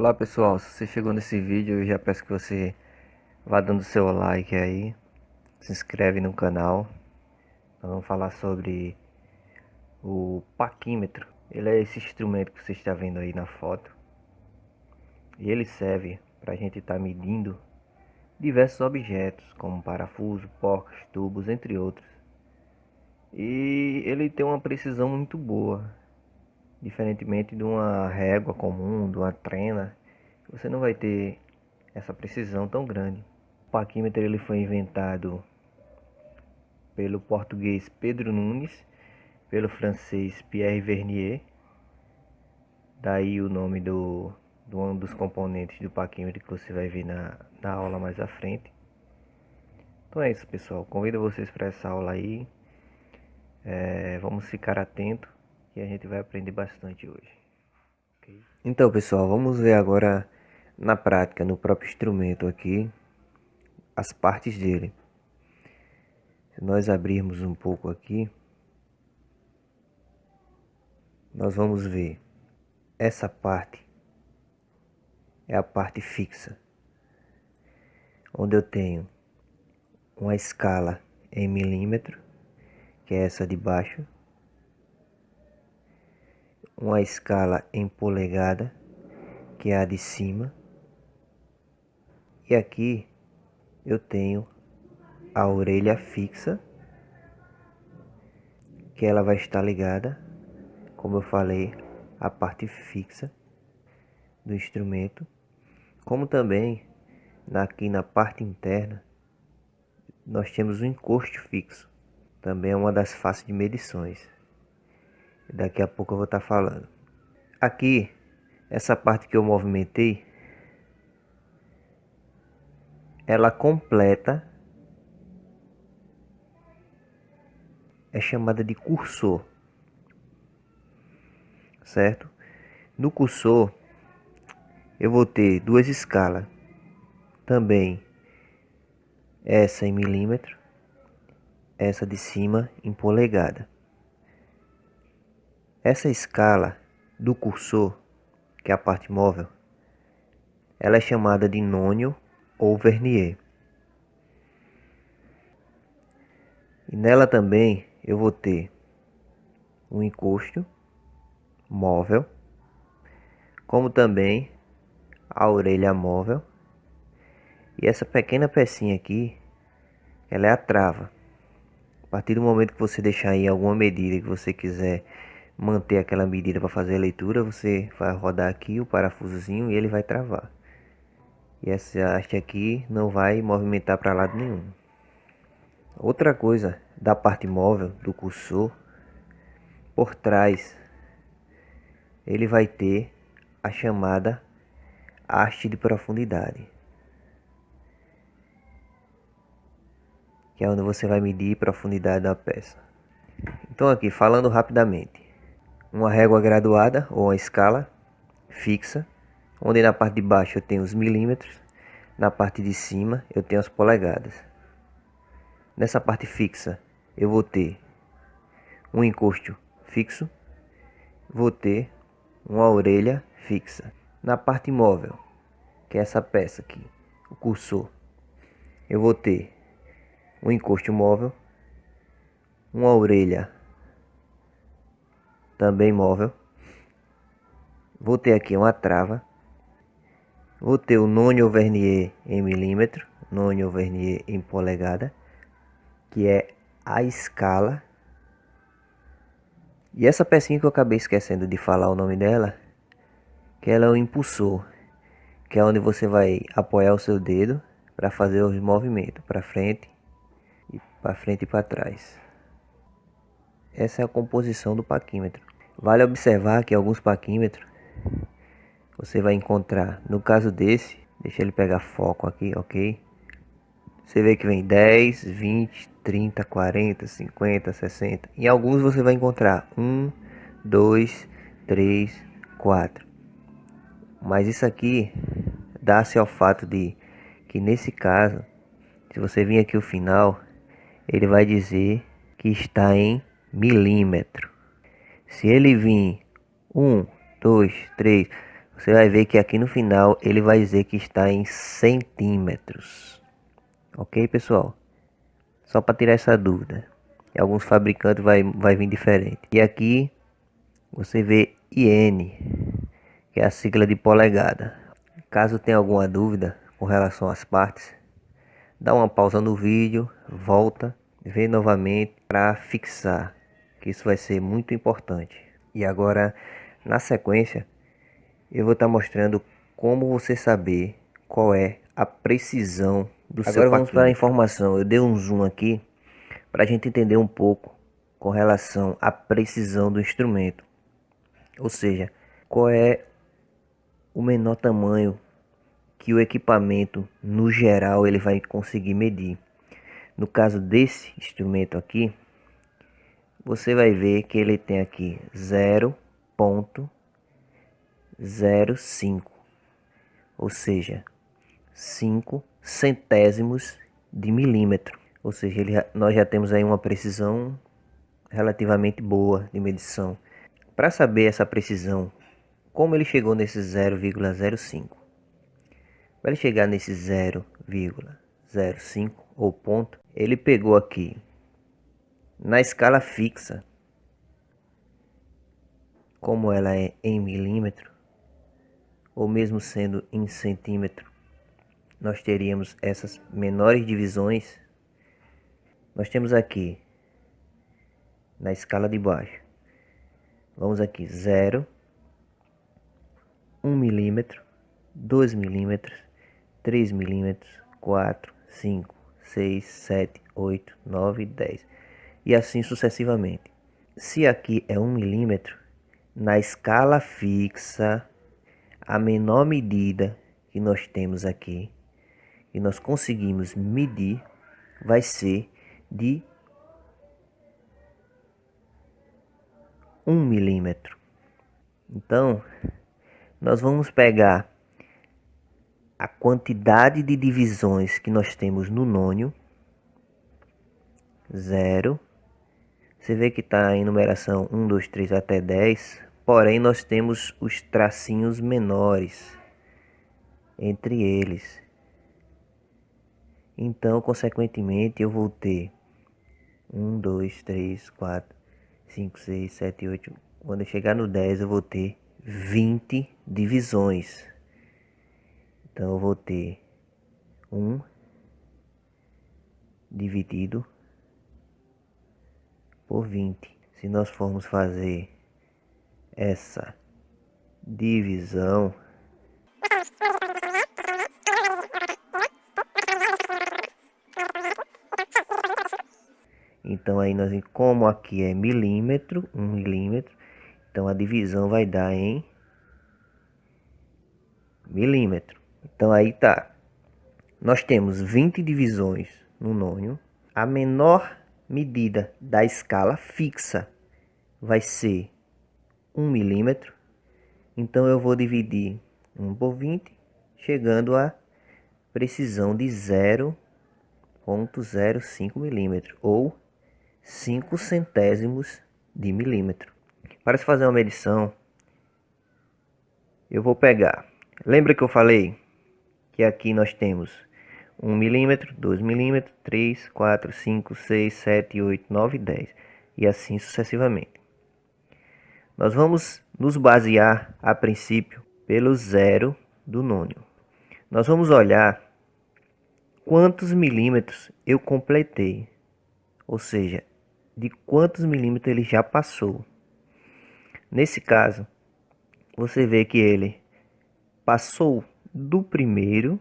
Olá pessoal, se você chegou nesse vídeo eu já peço que você vá dando seu like aí, se inscreve no canal. Nós vamos falar sobre o paquímetro. Ele é esse instrumento que você está vendo aí na foto e ele serve para a gente estar medindo diversos objetos como parafuso, porcas, tubos, entre outros. E ele tem uma precisão muito boa, diferentemente de uma régua comum, de uma trena. Você não vai ter essa precisão tão grande. O paquímetro ele foi inventado pelo português Pedro Nunes, pelo francês Pierre Vernier. Daí o nome do um dos componentes do paquímetro que você vai ver na aula mais à frente. Então é isso, pessoal. Convido vocês para essa aula aí. Vamos ficar atento que a gente vai aprender bastante hoje. Okay? Então, pessoal, vamos ver agora na prática, no próprio instrumento aqui, as partes dele. Se nós abrirmos um pouco aqui, nós vamos ver essa parte é a parte fixa, onde eu tenho uma escala em milímetro, que é essa de baixo, uma escala em polegada, que é a de cima, e aqui eu tenho a orelha fixa, que ela vai estar ligada, como eu falei, a parte fixa do instrumento, como também aqui na parte interna nós temos um encosto fixo, também é uma das faces de medições. Daqui a pouco eu vou estar falando. Aqui, essa parte que eu movimentei, ela completa, é chamada de cursor, certo? No cursor eu vou ter duas escalas, também essa em milímetro, essa de cima em polegada. Essa escala do cursor, que é a parte móvel, ela é chamada de nônio ou vernier. E nela também eu vou ter um encosto móvel, como também a orelha móvel. E essa pequena pecinha aqui, ela é a trava. A partir do momento que você deixar aí alguma medida que você quiser manter aquela medida para fazer a leitura, você vai rodar aqui o parafusozinho e ele vai travar. E essa haste aqui não vai movimentar para lado nenhum. Outra coisa da parte móvel do cursor, por trás ele vai ter a chamada haste de profundidade, que é onde você vai medir a profundidade da peça. Então aqui, falando rapidamente, uma régua graduada ou uma escala fixa, onde na parte de baixo eu tenho os milímetros, na parte de cima eu tenho as polegadas. Nessa parte fixa eu vou ter um encosto fixo, vou ter uma orelha fixa. Na parte móvel, que é essa peça aqui, o cursor, eu vou ter um encosto móvel, uma orelha também móvel, vou ter aqui uma trava, vou ter o nônio vernier em milímetro, nônio vernier em polegada, que é a escala. E essa pecinha que eu acabei esquecendo de falar o nome dela, que ela é o impulsor, que é onde você vai apoiar o seu dedo para fazer os movimentos para frente e para trás. Essa é a composição do paquímetro. Vale observar que alguns paquímetros você vai encontrar, no caso desse, deixa ele pegar foco aqui, ok? Você vê que vem 10, 20, 30, 40, 50, 60. Em alguns você vai encontrar 1, 2, 3, 4. Mas isso aqui dá-se ao fato de que nesse caso, se você vir aqui o final, ele vai dizer que está em milímetro. Se ele vir 1, 2, 3, você vai ver que aqui no final ele vai dizer que está em centímetros. Ok, pessoal? Só para tirar essa dúvida. E alguns fabricantes vai vir diferente. E aqui você vê IN, que é a sigla de polegada. Caso tenha alguma dúvida com relação às partes, dá uma pausa no vídeo, volta, vê novamente para fixar, que isso vai ser muito importante. E agora, na sequência, eu vou estar mostrando como você saber qual é a precisão do seu paquímetro. Agora vamos para a informação. Eu dei um zoom aqui para a gente entender um pouco com relação à precisão do instrumento. Ou seja, qual é o menor tamanho que o equipamento, no geral, ele vai conseguir medir. No caso desse instrumento aqui, você vai ver que ele tem aqui 0,05, ou seja, 5 centésimos de milímetro. Ou seja, nós já temos aí uma precisão relativamente boa de medição. Para saber essa precisão, como ele chegou nesse 0,05? Para ele chegar nesse 0,05 ou ponto, ele pegou aqui na escala fixa, como ela é em milímetro, ou mesmo sendo em centímetro, nós teríamos essas menores divisões. Nós temos aqui na escala de baixo, vamos aqui 0, 1 milímetro, 2 milímetros, 3 milímetros, 4, 5, 6, 7, 8, 9, 10 e assim sucessivamente. Se aqui é 1 milímetro, na escala fixa, a menor medida que nós temos aqui, que nós conseguimos medir, vai ser de 1 milímetro. Então, nós vamos pegar a quantidade de divisões que nós temos no nônio, 0. Você vê que está em numeração 1, 2, 3 até 10, porém nós temos os tracinhos menores entre eles. Então, consequentemente, eu vou ter 1, 2, 3, 4, 5, 6, 7, 8. Quando eu chegar no 10, eu vou ter 20 divisões. Então, eu vou ter 1 dividido por 20. Se nós formos fazer essa divisão, então aí nós, como aqui é milímetro, 1 milímetro, então a divisão vai dar em milímetro. Então aí tá, nós temos 20 divisões no nônio. A menor medida da escala fixa vai ser 1 milímetro. Então eu vou dividir 1 por 20, chegando a precisão de 0,05 milímetro ou 5 centésimos de milímetro. Para se fazer uma medição, eu vou pegar, lembra que eu falei que aqui nós temos 1 milímetro, 2 milímetros, 3, 4, 5, 6, 7, 8, 9, 10 e assim sucessivamente. Nós vamos nos basear a princípio pelo 0 do nônio. Nós vamos olhar quantos milímetros eu completei, ou seja, de quantos milímetros ele já passou. Nesse caso, você vê que ele passou do primeiro,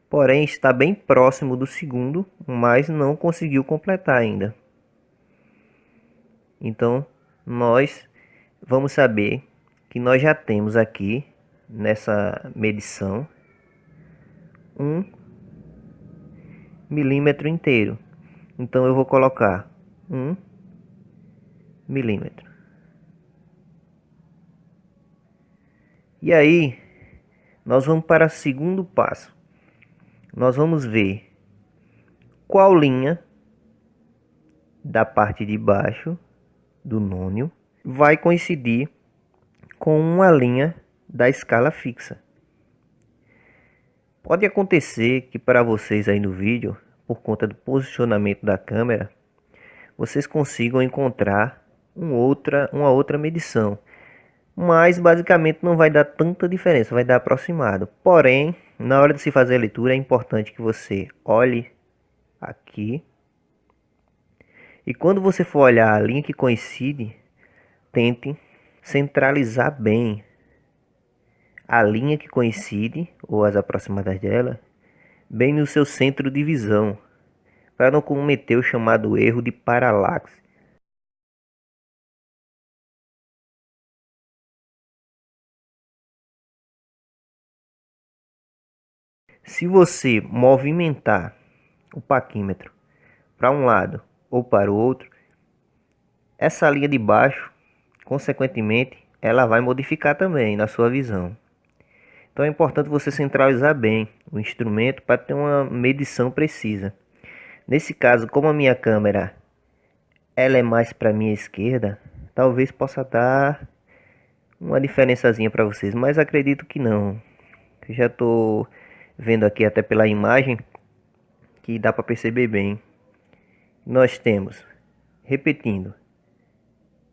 porém está bem próximo do segundo, mas não conseguiu completar ainda. Então, nós vamos saber que nós já temos aqui nessa medição 1 milímetro inteiro. Então eu vou colocar 1 milímetro. E aí, nós vamos para o segundo passo. Nós vamos ver qual linha da parte de baixo do nônio vai coincidir com uma linha da escala fixa. Pode acontecer que para vocês aí no vídeo, por conta do posicionamento da câmera, vocês consigam encontrar uma outra medição. Mas basicamente não vai dar tanta diferença, vai dar aproximado. Porém, na hora de se fazer a leitura é importante que você olhe aqui. E quando você for olhar a linha que coincide, tente centralizar bem a linha que coincide, ou as aproximadas dela, bem no seu centro de visão, para não cometer o chamado erro de paralaxe. Se você movimentar o paquímetro para um lado ou para o outro, essa linha de baixo, consequentemente, ela vai modificar também na sua visão. Então é importante você centralizar bem o instrumento para ter uma medição precisa. Nesse caso, como a minha câmera ela é mais para minha esquerda, talvez possa dar uma diferençazinha para vocês, mas acredito que não. Eu já estou vendo aqui até pela imagem que dá para perceber bem. Nós temos, repetindo,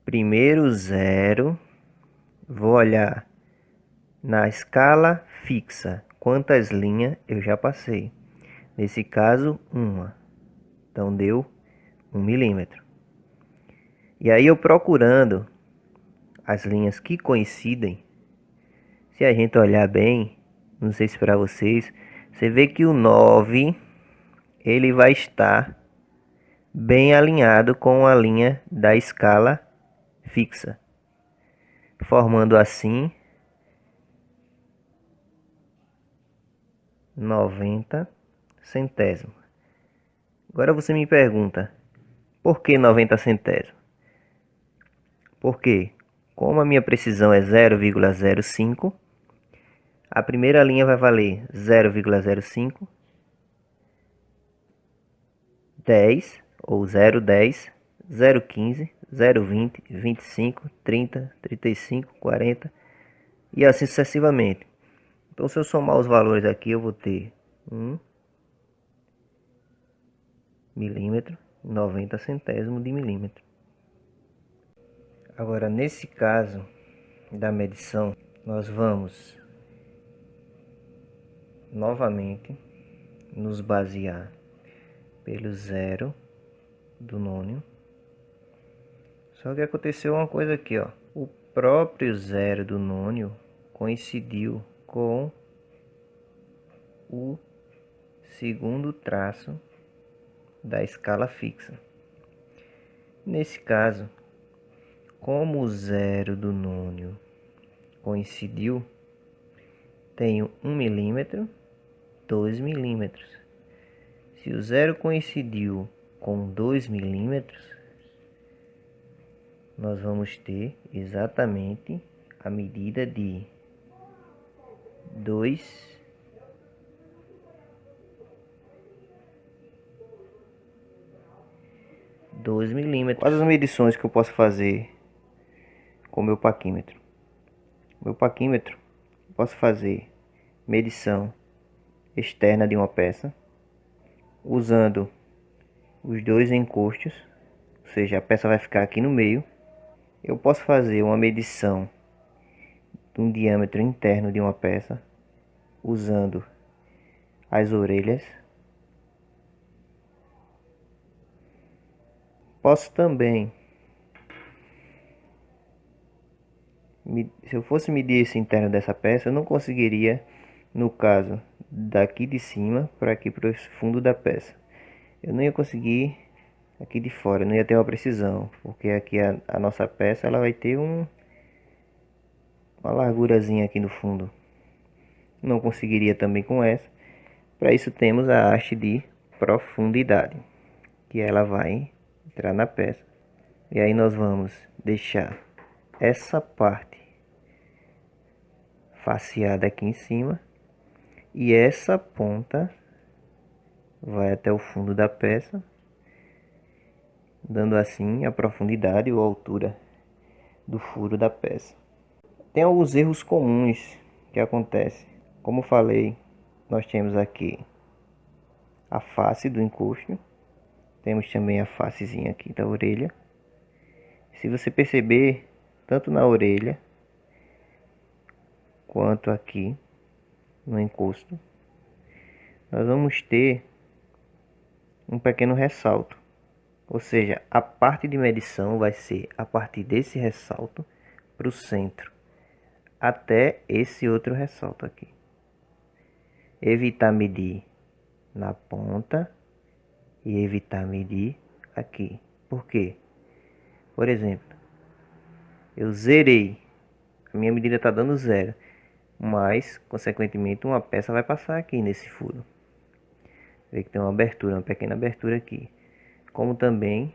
primeiro zero, vou olhar na escala fixa quantas linhas eu já passei. Nesse caso, uma. Então deu 1 milímetro. E aí eu procurando as linhas que coincidem, se a gente olhar bem, não sei se para vocês, você vê que o 9 ele vai estar bem alinhado com a linha da escala fixa, formando assim 90 centésimos. Agora você me pergunta, por que 90 centésimos? Porque, como a minha precisão é 0,05, a primeira linha vai valer 0,05, 10 ou 0,10, 0,15, 0,20, 25, 30, 35, 40 e assim sucessivamente. Então, se eu somar os valores aqui, eu vou ter 1 milímetro, 90 centésimos de milímetro. Agora, nesse caso da medição, nós vamos novamente nos basear pelo zero do nônio. Só que aconteceu uma coisa aqui, ó. O próprio zero do nônio coincidiu com o segundo traço da escala fixa. Nesse caso, como o zero do nônio coincidiu, tenho 1 milímetro, 2 milímetros. Se o zero coincidiu com 2 milímetros, nós vamos ter exatamente a medida de 2 milímetros. Quais as medições que eu posso fazer com o meu paquímetro? Meu paquímetro, eu posso fazer medição externa de uma peça, usando os dois encostos, ou seja, a peça vai ficar aqui no meio. Eu posso fazer uma medição de um diâmetro interno de uma peça, usando as orelhas. Posso também, se eu fosse medir esse interno dessa peça, eu não conseguiria, no caso daqui de cima para aqui para o fundo da peça. Eu não ia conseguir aqui de fora, não ia ter uma precisão, porque aqui a nossa peça ela vai ter uma largurazinha aqui no fundo. Não conseguiria também com essa. Para isso temos a haste de profundidade, que ela vai entrar na peça. E aí nós vamos deixar essa parte faceada aqui em cima e essa ponta vai até o fundo da peça, dando assim a profundidade ou altura do furo da peça. Tem alguns erros comuns que acontecem. Como falei, nós temos aqui a face do encosto. Temos também a facezinha aqui da orelha. Se você perceber, tanto na orelha quanto aqui no encosto, nós vamos ter um pequeno ressalto. Ou seja, a parte de medição vai ser a partir desse ressalto para o centro, até esse outro ressalto aqui. Evitar medir na ponta e evitar medir aqui. Por quê? Por exemplo, eu zerei, a minha medida está dando 0, mas consequentemente uma peça vai passar aqui nesse furo. Vê que tem uma abertura, uma pequena abertura aqui. Como também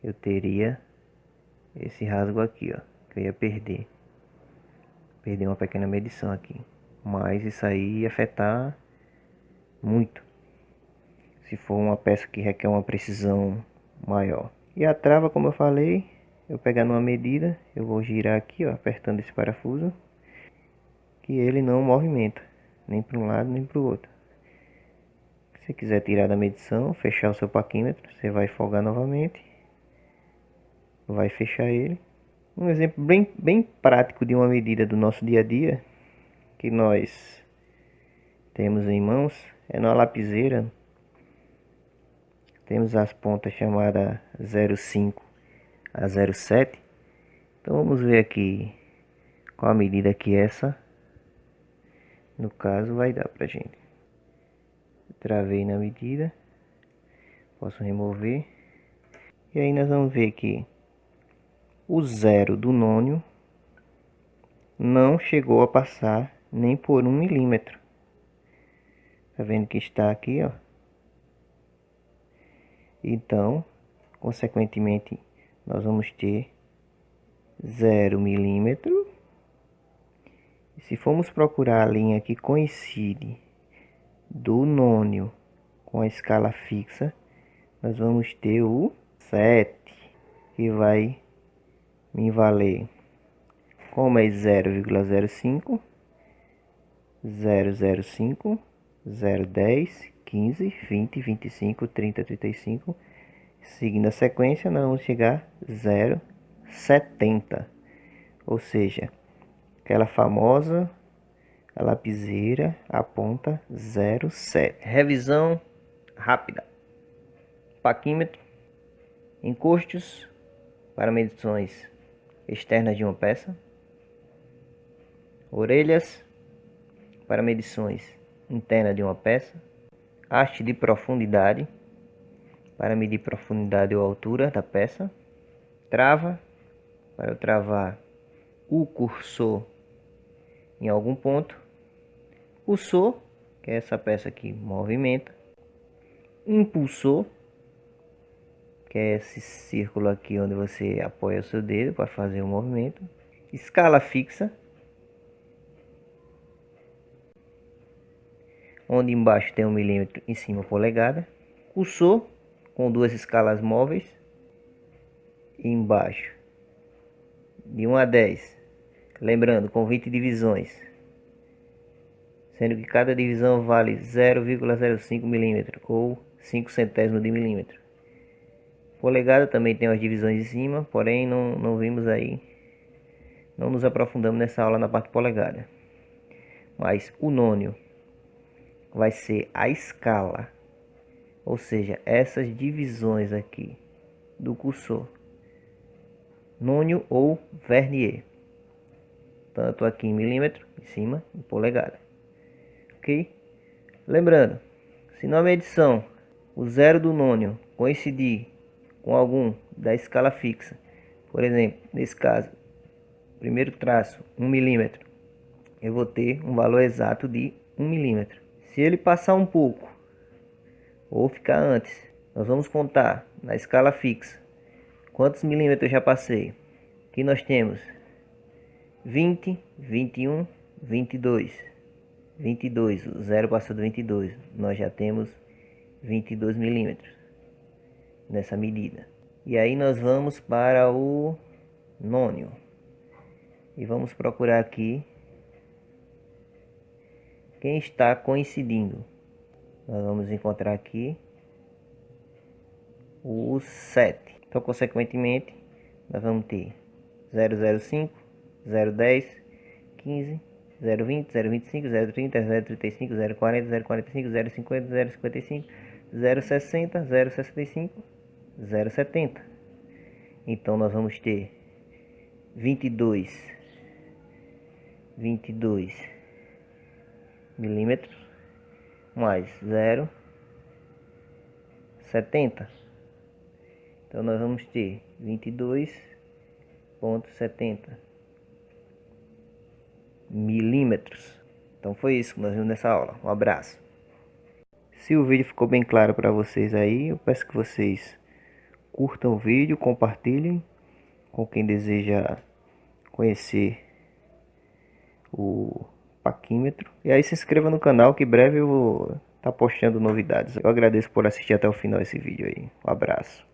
eu teria esse rasgo aqui, ó, que eu ia perder uma pequena medição aqui, mas isso aí ia afetar muito se for uma peça que requer uma precisão maior. E a trava, como eu falei, eu pegando uma medida, eu vou girar aqui, ó, apertando esse parafuso, que ele não movimenta nem para um lado nem para o outro. Se você quiser tirar da medição, fechar o seu paquímetro, você vai folgar novamente, vai fechar ele. Um exemplo bem prático de uma medida do nosso dia a dia que nós temos em mãos é na lapiseira. Temos as pontas chamadas 0,5 a 0,7. Então vamos ver aqui qual a medida que essa, no caso, vai dar pra gente. Travei na medida, posso remover. E aí nós vamos ver que o 0 do nônio não chegou a passar nem por 1 milímetro. Tá vendo que está aqui, ó. Então, consequentemente, nós vamos ter 0 milímetro. E se formos procurar a linha que coincide do nônio com a escala fixa, nós vamos ter o 7, que vai me valer, como é 0,05, 005, 010, 15, 20, 25, 30, 35. Seguindo a sequência, nós vamos chegar a 0,70, ou seja, aquela famosa a lapiseira aponta 0,7. Revisão rápida: paquímetro, encostos para medições externas de uma peça, orelhas para medições internas de uma peça, haste de profundidade para medir profundidade ou altura da peça, trava para eu travar o cursor em algum ponto, cursor, que é essa peça que movimenta, impulsor, que é esse círculo aqui onde você apoia o seu dedo para fazer o movimento, escala fixa, onde embaixo tem 1 milímetro, em cima polegada, cursor com duas escalas móveis, e embaixo de 1 a 10, lembrando, com 20 divisões, sendo que cada divisão vale 0,05 milímetro ou 5 centésimos de milímetro. Polegada também tem as divisões em cima, porém não vimos aí, não nos aprofundamos nessa aula na parte polegada. Mas o nônio vai ser a escala, ou seja, essas divisões aqui do cursor, nônio ou vernier, tanto aqui em milímetro, em cima, em polegada, ok? Lembrando, se na medição o 0 do nônio coincidir com algum da escala fixa, por exemplo, nesse caso, primeiro traço 1 milímetro, eu vou ter um valor exato de 1 milímetro. Se ele passar um pouco ou ficar antes, nós vamos contar na escala fixa quantos milímetros eu já passei. Aqui nós temos 20, 21, 22. 22, o 0 passou do 22, nós já temos 22 milímetros nessa medida. E aí nós vamos para o nônio. e vamos procurar aqui quem está coincidindo. Nós vamos encontrar aqui o 7. Então, consequentemente, nós vamos ter 005, 010, 15, 020, 025, 030, 035, 040, 045, 050, 055, 060, 065, 070. Então, nós vamos ter 22 milímetros mais 0,70. Então nós vamos ter 22,70 milímetros. Então foi isso que nós vimos nessa aula. Um abraço. Se o vídeo ficou bem claro para vocês aí, eu peço que vocês curtam o vídeo, compartilhem com quem deseja conhecer o paquímetro. E aí se inscreva no canal que em breve eu vou estar postando novidades. Eu agradeço por assistir até o final esse vídeo aí. Um abraço.